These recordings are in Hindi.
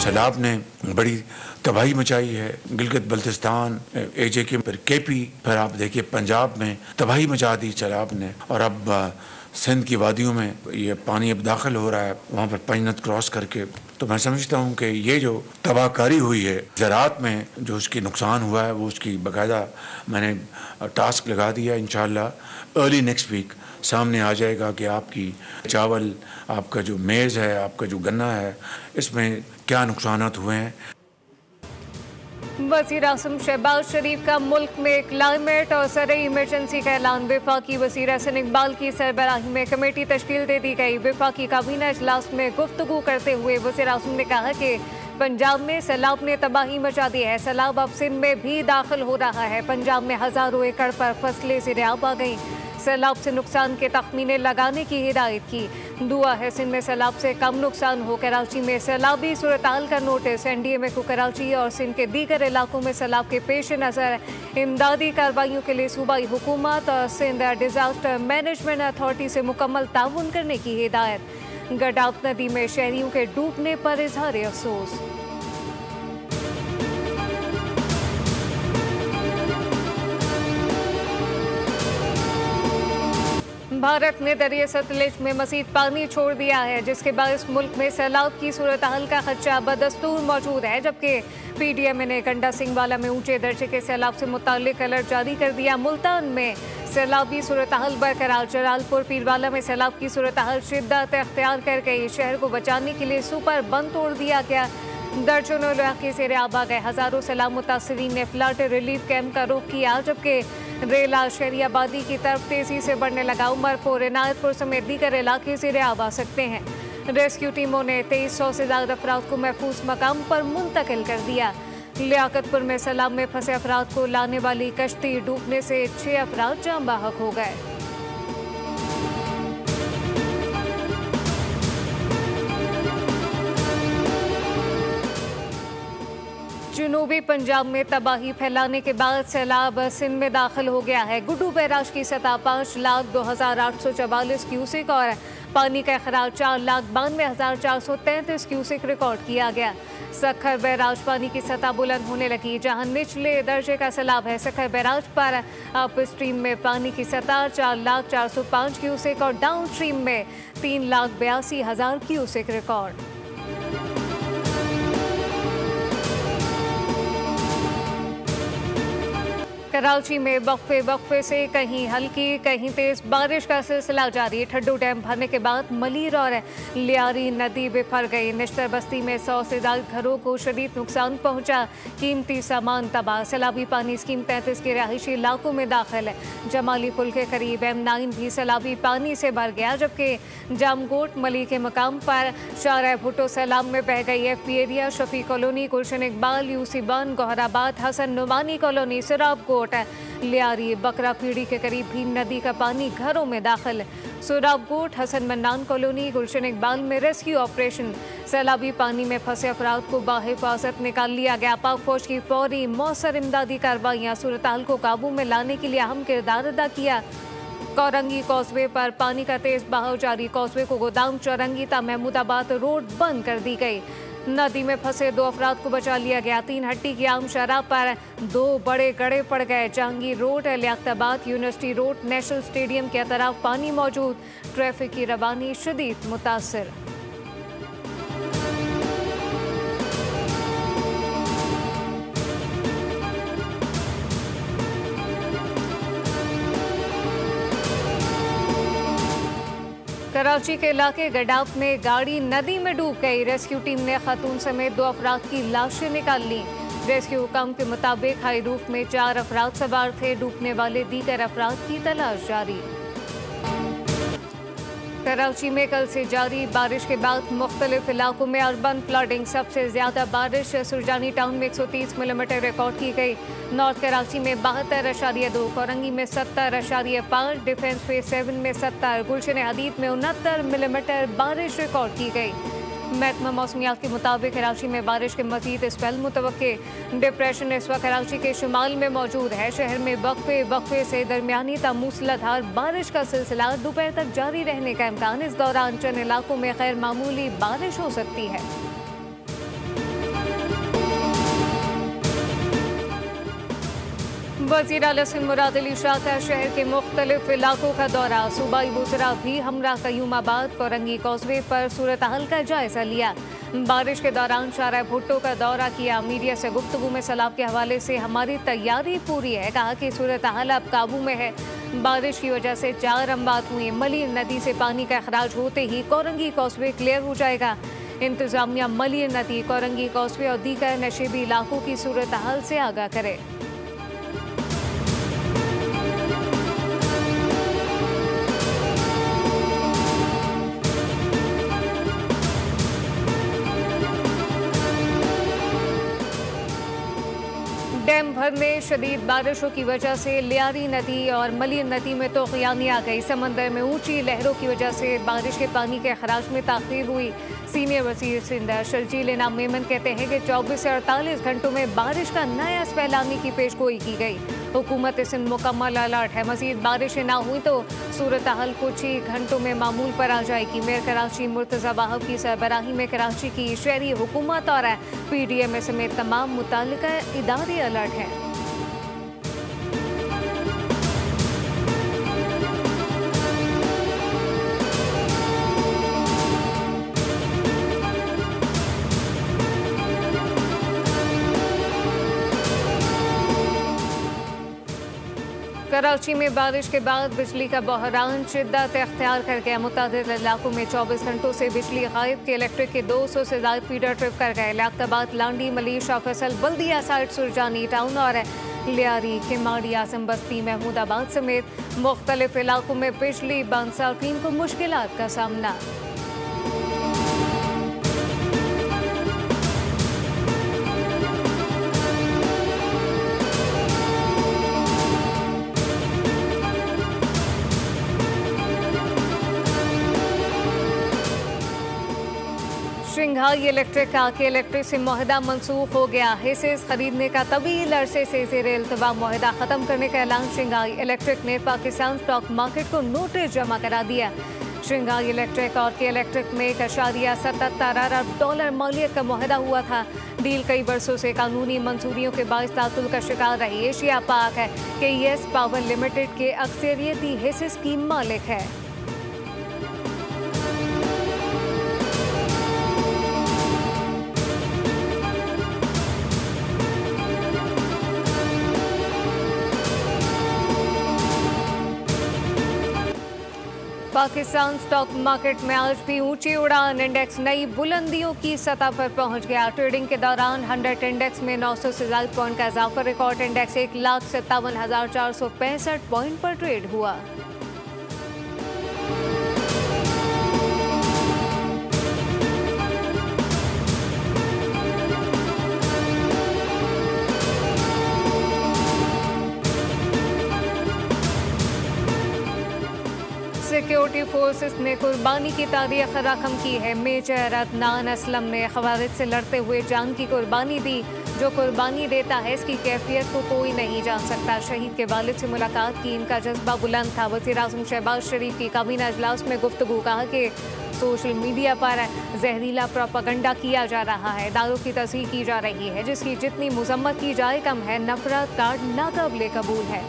सैलाब ने बड़ी तबाही मचाई है। गिलगित बल्तिस्तान, AJK, फिर KP, फिर आप देखिए पंजाब में तबाही मचा दी सैलाब ने। और अब सिंध की वादियों में ये पानी अब दाखिल हो रहा है, वहाँ पर पंजनद क्रॉस करके। तो मैं समझता हूँ कि ये जो तबाहकारी हुई है ज़राअत में, जो उसकी नुकसान हुआ है, वो उसकी बाकायदा मैंने टास्क लगा दिया। इंशाअल्लाह अर्ली नेक्स्ट वीक सामने आ जाएगा कि आपकी चावल, आपका जो मेज़ है, आपका जो गन्ना है, इसमें क्या नुकसानात हुए हैं। वज़ीर आज़म शहबाज शरीफ का मुल्क में क्लाइमेट और सरई इमरजेंसी का ऐलान। वफाकी वज़ीर हसन इकबाल की सरबराही में कमेटी तश्कील दे दी गई। वफाकी काबीना इजलास में गुफ्तगू करते हुए वज़ीर आज़म ने कहा कि पंजाब में सैलाब ने तबाही मचा दी है। सैलाब अब सिंध में भी दाखिल हो रहा है। पंजाब में हज़ारों एकड़ पर फसलें ज़ेर-ए-आब आ गई। सैलाब से नुकसान के तखमीने लगाने की हिदायत की। दुआ है सिंध में सैलाब से कम नुकसान हो। कराची में सैलाबी सूरत-हाल का नोटिस। NDMA को कराची और सिंध के दीगर इलाकों में सैलाब के पेश नज़र इमदादी कार्रवाइयों के लिए सूबाई हुकूमत और सिंध डिजास्टर मैनेजमेंट अथॉरिटी से मुकम्मल ताउन करने की हिदायत। गडाफ नदी में शहरियों के डूबने पर इजहार अफसोस। भारत ने दरिया सतलुज में मज़ीद पानी छोड़ दिया है, जिसके बायस मुल्क में सैलाब की सूरत हाल का खदशा बदस्तूर मौजूद है। जबकि PDMA ने गंडा सिंहवाला में ऊंचे दर्जे के सैलाब से मुताल्लिक अलर्ट जारी कर दिया। मुल्तान में सैलाबी सूरत हाल बरकरार। जलालपुर पीरवाला में सैलाब की सूरत हाल शिद्दत अख्तियार कर गई। शहर को बचाने के लिए सुपर बंद तोड़ दिया गया। दर्जनों इलाके ज़ेर-ए-आब आ गए। हज़ारों सैलाब मुतासिरीन ने फ्लड रिलीफ कैंप का रुख किया। जबकि रेला शहरी आबादी की तरफ तेजी से बढ़ने लगा। उमरपुर, इनायतपुर समेत दीगर इलाके ज़ेर-ए-आब आ सकते हैं। रेस्क्यू टीमों ने 2300 से ज़्यादा अफराद को महफूज मकाम पर मुंतकिल कर दिया। लियाकतपुर में सैलाब में फंसे अफराद को लाने वाली कश्ती डूबने से 6 अफराद जान बहक हो गए। जनूबी पंजाब में तबाही फैलाने के बाद सैलाब सिंध में दाखिल हो गया है। गुड्डू बैराज की सतह 5,02,844 क्यूसिक और पानी का अखराज 4,92,433 क्यूसिक रिकॉर्ड किया गया। सखर बैराज पानी की सतह बुलंद होने लगी। जहां निचले दर्जे का सैलाब है, सखर बैराज पर अप स्ट्रीम में पानी की सतह 4,04,05 क्यूसिक और डाउन स्ट्रीम में 3,82,000 क्यूसिक रिकॉर्ड। कराची में वक्फे से कहीं हल्की कहीं तेज बारिश का सिलसिला जारी। ठड्डू डैम भरने के बाद मलीर और लियारी नदी बिफर गई। निश्तर बस्ती में 100 से ज्यादा घरों को शदीद नुकसान पहुंचा। कीमती सामान तबाह। सैलाबी पानी स्कीम 33 के रहायशी इलाकों में दाखिल है। जमाली पुल के करीब M9 भी सैलाबी पानी से भर गया। जबकि जामगोट मली के मकाम पर शारा भुट्टो सैलाब में बह गई। FP एरिया, शफी कॉलोनी, गुलशन इकबाल, UC1, गोहराबाद, हसन नुमानी कॉलोनी, सिराबकोट, लियारी, बकरा पीढ़ी के करीब भी नदी का पानी घरों में दाखिल। सुराबकोट, हसन मन्नान कॉलोनी, गुलशन इकबाल में रेस्क्यू ऑपरेशन। सैलाबी पानी में फंसे अफराद को बाहिफाजत निकाल लिया गया। पाक फौज की फौरी मौसर इमदादी कार्रवाइयाँ सूरत-हाल को काबू में लाने के लिए अहम किरदार अदा किया। कौरंगी कॉजवे पर पानी का तेज बहाव जारी। कॉजवे को गोदाम चौरंगी ता महमूदाबाद रोड बंद कर दी गई। नदी में फंसे 2 अफराद को बचा लिया गया। 3 हट्टी की आम शराह पर 2 बड़े गड़े पड़ गए। Jahangir road, Liaquatabad, university road, national stadium के अतराफ पानी मौजूद। ट्रैफिक की रवानी शदीद मुतासिर। कराची के इलाके गडाफ में गाड़ी नदी में डूब गई। रेस्क्यू टीम ने खातून समेत 2 अफराद की लाशें निकाल ली। रेस्क्यू हुकाम के मुताबिक हाई रूफ में 4 अफराद सवार थे। डूबने वाले दीगर अफराद की तलाश जारी। कराची में कल से जारी बारिश के बाद मुख्तलिफ इलाकों में अर्बन फ्लडिंग। सबसे ज्यादा बारिश सुरजानी टाउन में 130 मिलीमीटर रिकॉर्ड की गई। नॉर्थ कराची में 72.2, कोरंगी में 70.5, डिफेंस फेज 7 में 70, गुलशन हदीद में 69 मिलीमीटर बारिश रिकॉर्ड की गई। महकमा मौसमियात के मुताबिक कराची में बारिश के मजीद स्पेल मुतवक्के। डिप्रेशन इस वक्त कराची के शुमाल में मौजूद है। शहर में वक्फे से दरमियानी ता मूसलाधार बारिश का सिलसिला दोपहर तक जारी रहने का इम्कान। इस दौरान चंद इलाकों में गैर मामूली बारिश हो सकती है। वज़ीर आला सिंध मुराद अली शाह का शहर के मुख्तलिफ इलाकों का दौरा। सूबाई वज़रा भी हमरा कयूमाबाद कोरंगी कॉजवे पर सूरत हाल का जायजा लिया। बारिश के दौरान शारा भुट्टो का दौरा किया। मीडिया से गुफ्तगू में सैलाब के हवाले से हमारी तैयारी पूरी है, कहा कि सूरत हाल अब काबू में है। बारिश की वजह से 4 अमवात हुए। मलिर नदी से पानी का अखराज होते ही कोरंगी कॉजवे क्लियर हो जाएगा। इंतजामिया मलिर नदी, कोरंगी कॉजवे और दीगर नशेबी इलाकों की सूरत हाल से आगाह करे। डैम भरने, शदीद बारिशों की वजह से लियारी नदी और मलिर नदी में तूफ़ानी आ गई। समंदर में ऊंची लहरों की वजह से बारिश के पानी के अखराज में ताख़ीर हुई। सीनियर वज़ीर सिंध शर्जील इनाम मेमन कहते हैं कि 24 से 48 घंटों में बारिश का नया स्पेल आने की पेशगोई की गई। हुकूमत सिंध मुकम्मल अलर्ट है। मज़ीद बारिशें ना हुई तो सूरत हाल कुछ ही घंटों में मामूल पर आ जाएगी। मेयर कराची मुर्तज़ा वाहब की सरबराही में कराची की शहरी हुकूमत और PDMA समेत तमाम मुताल्लिका इदारे अलर्ट हैं। कराची में बारिश के बाद बिजली का बहरान शिद्दत इख्तियार कर गया। मुतादिद इलाकों में 24 घंटों से बिजली गायब के इलेक्ट्रिक के 200 से ज़ायद फीडर ट्रिप कर गए। लाख्ताबाद, लांडी, मलिर, शाह फैसल, बल्दिया साइड, सुरजानी टाउन और लियारी, खिमाड़ी, आजम बस्ती, महमूदाबाद समेत मुख्तलिफ इलाकों में बिजली बंद। सार्फिन को मुश्किलात का सामना। शंघाई इलेक्ट्रिक का के इलेक्ट्रिक से मुआहदा मनसूख हो गया। हिस्सेस खरीदने का तवील अरसे से ज़ेरे इल्तवा मुआहदा ख़त्म करने का ऐलान। शंघाई इलेक्ट्रिक ने पाकिस्तान स्टॉक मार्केट को नोटिस जमा करा दिया। शंघाई इलेक्ट्रिक और के इलेक्ट्रिक में 1.77 अरब डॉलर मालियत का मुआहदा हुआ था। डील कई बरसों से कानूनी मंजूरियों के बाइस तातुल का शिकार रही। एशिया पाक है कि KES पावर लिमिटेड के अक्सरियती हिस्से की मालिक है। पाकिस्तान स्टॉक मार्केट में आज भी ऊंची उड़ान। इंडेक्स नई बुलंदियों की सतह पर पहुंच गया। ट्रेडिंग के दौरान 100 इंडेक्स में 900 से ज्यादा पॉइंट का इजाफा। रिकॉर्ड इंडेक्स 1,57,465 पॉइंट पर ट्रेड हुआ। सिक्योरिटी फोर्सेस ने कुर्बानी की तारीख रकम की है। मेजर अदनान असलम ने खवारिज से लड़ते हुए जान की कुर्बानी दी। जो कुर्बानी देता है इसकी कैफियत को कोई नहीं जान सकता। शहीद के वालिद से मुलाकात की, इनका जज्बा बुलंद था। वज़ीर आज़म शहबाज शरीफ की काबीना इजलास में गुफ्तगू, कहा कि सोशल मीडिया पर जहरीला प्रोपेगेंडा किया जा रहा है, दारू की तस्हीह की जा रही है, जिसकी जितनी मुजम्मत की जाए कम है। नफरत कार्ड नाकाबिले कबूल है।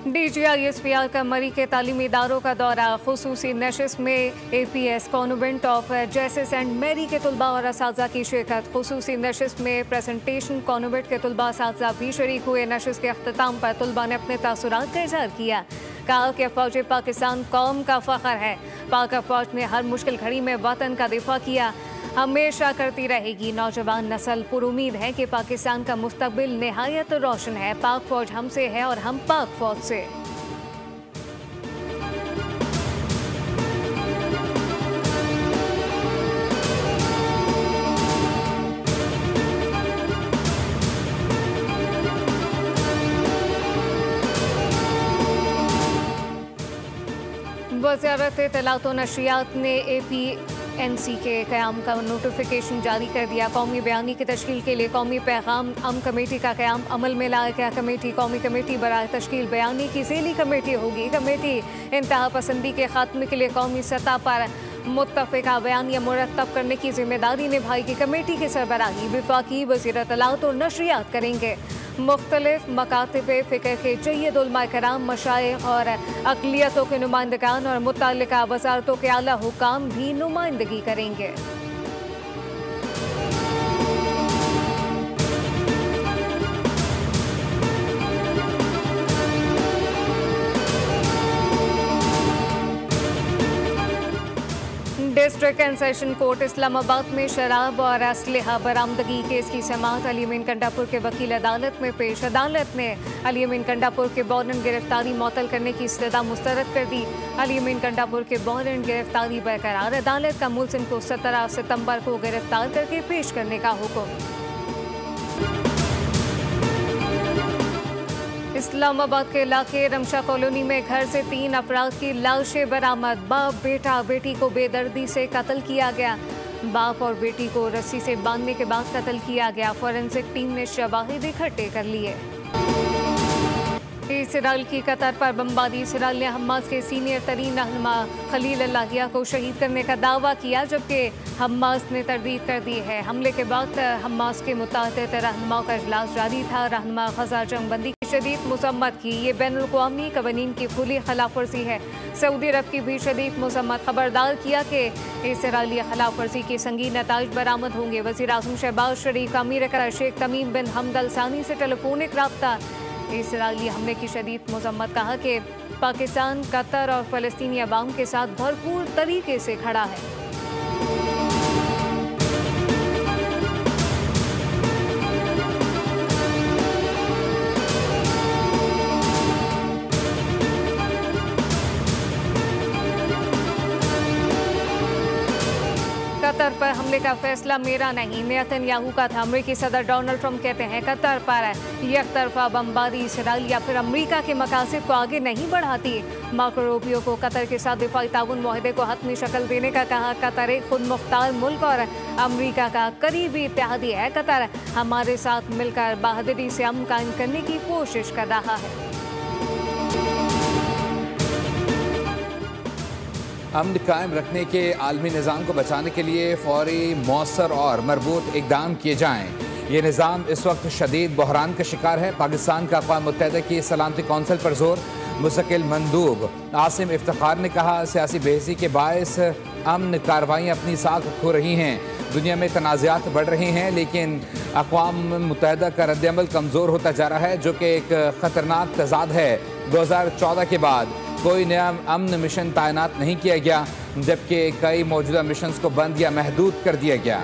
DGI-SPR का मरी के तालीमी इदारों का दौरा। खुसूसी नशिस्त में APS convent of Jesus and Mary के तलबा और असातिज़ा की शिरकत। खुसूसी नशिस्त में प्रेजेंटेशन कॉन्वेंट के तलबा असातिज़ा भी शरीक हुए। नशिस्त के अख्तिताम पर तलबा ने अपने तासुरात का इज़हार किया। कहा कि फ़ौज पाकिस्तान कौम का फ़ख्र है। पाक फ़ौज ने हर मुश्किल घड़ी में वतन का दिफा किया, हमेशा करती रहेगी। नौजवान नस्ल पुरुमीद है कि पाकिस्तान का मुस्तकबिल निहायत रोशन है। पाक फ़ौज हमसे है और हम पाक फ़ौज से। वज़ारत इत्तलात व नशरियात ने APNC के क़याम का नोटिफिकेशन जारी कर दिया। कौमी बयानी की तश्कील के लिए कौमी पैगाम कमेटी का क़याम अमल में लाया गया। कमेटी कौमी कमेटी बराए तश्कील बयानी की ज़ेली कमेटी होगी। कमेटी इंतहा पसंदी के खात्मे के लिए कौमी सतह पर मुत्तफ़िका बयानिया मुरतब करने की जिम्मेदारी निभाएगी। कमेटी की सरबराही वफाकी वज़ीर इत्तलात और नशरियात करेंगे। मुख्तलिफ मकातिब फ़िक्र के जय्यद उलमा कराम, मशाइख और अक़लियतों के नुमाइंदगान और मुतल्लिका वज़ारतों के आला हुकाम भी नुमाइंदगी करेंगे। District and session court Islamabad में शराब और असलहा बरामदगी केस की समाअत अली अमीन कंडापुर के वकील अदालत में पेश। अदालत ने अली अमीन कंडापुर के वारंट गिरफ्तारी मुअत्तल करने की इस्तदा मुस्तरद कर दी। अली अमीन कंडापुर के वारंट गिरफ्तारी बरकरार। अदालत का मुलजिम को 17 सितंबर को गिरफ्तार करके पेश करने का हुक्म। इस्लामाबाद के इलाके रमशा कॉलोनी में घर से 3 अफराद की लाशें बरामद। बाप बेटा बेटी को बेदर्दी से कत्ल किया गया। बाप और बेटी को रस्सी से बांधने के बाद कत्ल किया गया। फोरेंसिक टीम ने शवाहिद इकट्ठे कर लिए। इसराइल की कतर पर बमबारी। इसराइल ने हमास के सीनियर तरीन रहनुमा खलील अल्लाहिया को शहीद करने का दावा किया, जबकि हमास ने तरदीद कर दी है। हमले के बाद हमास के मुताहद रहनुमाओं का इजलास जारी था। रहनुमा ग़ज़ा जंगबंदी की शदीद मज़म्मत की। ये बैनुल-अक़वामी क़वानीन की खुली खिलाफ वर्जी है। सऊदी अरब की भी शदीद मज़म्मत। खबरदार किया कि इसराइली खिलाफ वर्जी के संगीन नताइज बरामद होंगे। वज़ीर आज़म शहबाज शरीफ, अमीर कतर शेख तमीम बिन हमद अल सानी से टेलीफोनिक रब्ता। इसराइली हमले की शदीद मज़म्मत। कहा कि पाकिस्तान कतर और फ़लस्तीनी अवाम के साथ भरपूर तरीके से खड़ा है। कतर पर हमले का फैसला मेरा नहीं, नेतन्याहू का था। अमेरिकी सदर डोनाल्ड ट्रंप कहते हैं कतर पर यकतरफा बमबारी इसराइल या फिर अमेरिका के मकासद को आगे नहीं बढ़ाती। मार्को रूबियो को कतर के साथ दिफाई ताउन मुआहदे को हतमी शक्ल देने का कहा। कतर एक खुद मुख्तार मुल्क और अमेरिका का करीबी इत्तेहादी है। कतर हमारे साथ मिलकर बहादुरी से अमन कायम करने की कोशिश कर रहा है। अमन कायम रखने के आलमी निज़ाम को बचाने के लिए फौरी, मौसर और मरबूत इक़दाम किए जाएँ। ये निज़ाम इस वक्त शदीद बहरान का शिकार है। पाकिस्तान का अक़वाम मुत्तहिदा की सलामती कौंसिल पर जोर। मुस्तकिल मंदूब आसिम इफ्तिखार ने कहा, सियासी बेहसी के बायस अमन कार्रवाइयाँ अपनी साख खो रही हैं। दुनिया में तनाज़ात बढ़ रहे हैं, लेकिन अक़वाम मुत्तहिदा का रद्द-ए-अमल कमज़ोर होता जा रहा है, जो कि एक ख़तरनाक तज़ाद है। 2014 के बाद कोई नया अमन मिशन तैनात नहीं किया गया, जबकि कई मौजूदा मिशंस को बंद या महदूद कर दिया गया।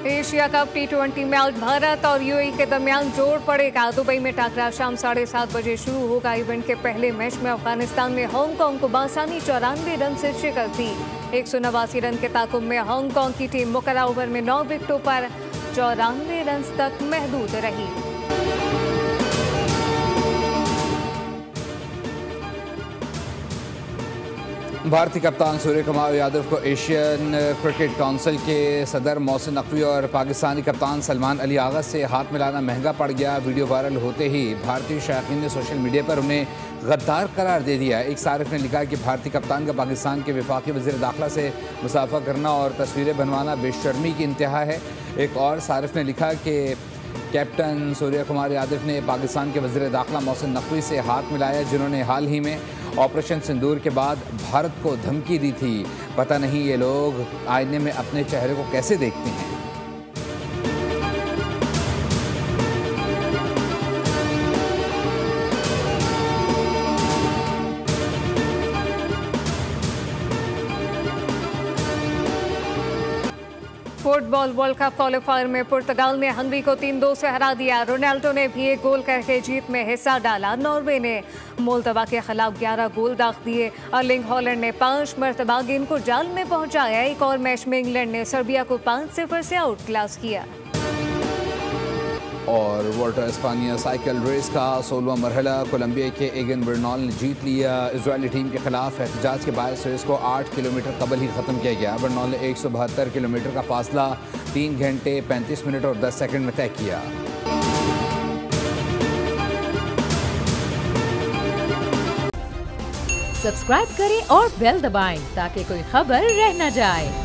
एशिया कप T20 में आज भारत और यूएई के दरमियान जोड़ पड़ेगा। दुबई में टकराव शाम 7:30 बजे शुरू होगा। इवेंट के पहले मैच में अफगानिस्तान ने हांगकांग को बासानी 94 रन से शिकस्त दी। 189 रन के ताकुब में हांगकांग की टीम मुकर्रर ओवर में 9 विकेटों पर 94 रन तक महदूद रही। भारतीय कप्तान सूर्य कुमार यादव को एशियन क्रिकेट काउंसिल के सदर मोहसिन नकवी और पाकिस्तानी कप्तान सलमान अली आगा से हाथ मिलाना महंगा पड़ गया। वीडियो वायरल होते ही भारतीय शायकीन ने सोशल मीडिया पर उन्हें गद्दार करार दे दिया। एक सारिफ ने लिखा कि भारतीय कप्तान का पाकिस्तान के वफाकी वज़ीर दाखिला से मुसाफा करना और तस्वीरें बनवाना बेशर्मी की इंतहा है। एक और सारिफ ने लिखा कि कैप्टन सूर्य कुमार यादव ने पाकिस्तान के वज़ीर दाखिला मोहसिन नकवी से हाथ मिलाया, जिन्होंने हाल ही में ऑपरेशन सिंदूर के बाद भारत को धमकी दी थी। पता नहीं ये लोग आईने में अपने चेहरे को कैसे देखते हैं। फुटबॉल वर्ल्ड कप क्वालिफायर में पुर्तगाल ने हंगरी को 3-2 से हरा दिया। रोनाल्डो ने भी एक गोल करके जीत में हिस्सा डाला। नॉर्वे ने मोल्दोवा के खिलाफ 11 गोल दाग दिए। अर्लिंग हॉलैंड ने 5 मरतबा गेंद को जाल में पहुंचाया। एक और मैच में इंग्लैंड ने सर्बिया को 5-0 से आउट क्लास किया। और वोल्टा एस्पानिया साइकिल रेस का 16वां मरहला कोलंबिया के एगन बर्नॉल ने जीत लिया। इजरायली टीम के खिलाफ एहतजाज के बायस रेस को 8 किलोमीटर कबल ही ख़त्म किया गया। बर्नॉल ने 172 किलोमीटर का फासला 3 घंटे 35 मिनट और 10 सेकंड में तय किया। सब्सक्राइब करें और बेल दबाएं ताकि कोई खबर रह न जाए।